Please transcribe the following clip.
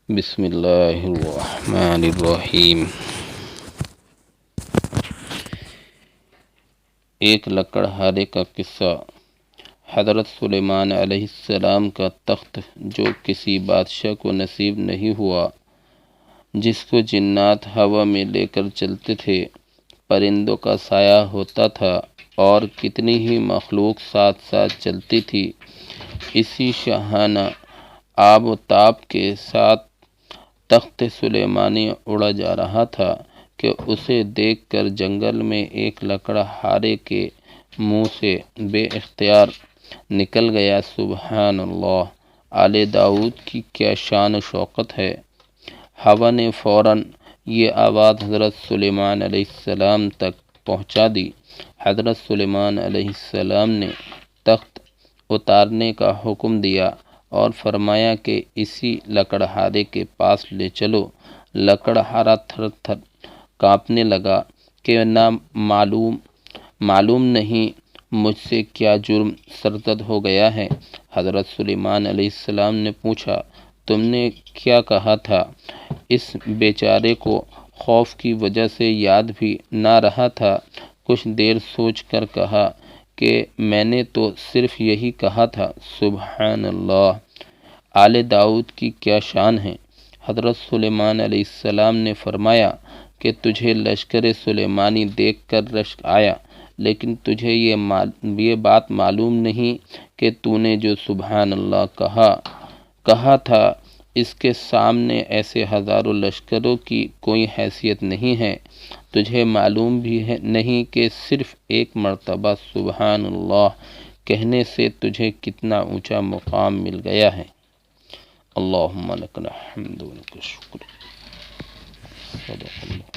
بسم اللہ الرحمن الرحیم۔ ایک لکڑہارے کا قصہ۔ حضرت سلیمان علیہ السلام کا تخت جو کسی بادشاہ کو نصیب نہیں ہوا، جس کو جنات ہوا میں لے کر چلتے تھے، پرندوں کا سایہ ہوتا تھا اور کتنی ہی مخلوق ساتھ ساتھ چلتی تھی، اسی شاہانہ آب و تاب کے ساتھ تخت سلیمانی اڑا جا رہا تھا کہ اسے دیکھ کر جنگل میں ایک لکڑہارے کے منہ سے بے اختیار نکل گیا، سبحان اللہ، آل داؤد کی کیا شان و شوکت ہے۔ ہوا نے فوراً یہ آواز حضرت سلیمان علیہ السلام تک پہنچا دی۔ حضرت سلیمان علیہ السلام نے تخت اتارنے کا حکم دیا اور فرمایا کہ اسی لکڑہارے کے پاس لے چلو۔ لکڑہارا تھر تھر کانپنے لگا کہ نہ معلوم نہیں مجھ سے کیا جرم سرزد ہو گیا ہے۔ حضرت سلیمان علیہ السلام نے پوچھا، تم نے کیا کہا تھا؟ اس بیچارے کو خوف کی وجہ سے یاد بھی نہ رہا تھا۔ کچھ دیر سوچ کر کہا کہ میں نے تو صرف یہی کہا تھا، سبحان اللہ، آل داؤد کی کیا شان ہے۔ حضرت سلیمان علیہ السلام نے فرمایا کہ تجھے لشکر سلیمانی دیکھ کر رشک آیا، لیکن تجھے یہ بات معلوم نہیں کہ تو نے جو سبحان اللہ کہا تھا، اس کے سامنے ایسے ہزاروں لشکروں کی کوئی حیثیت نہیں ہے۔ تجھے معلوم بھی نہیں کہ صرف ایک مرتبہ سبحان اللہ کہنے سے تجھے کتنا اونچا مقام مل گیا ہے۔ اللہم لک الحمد و لک الشکر۔ صدق اللہ۔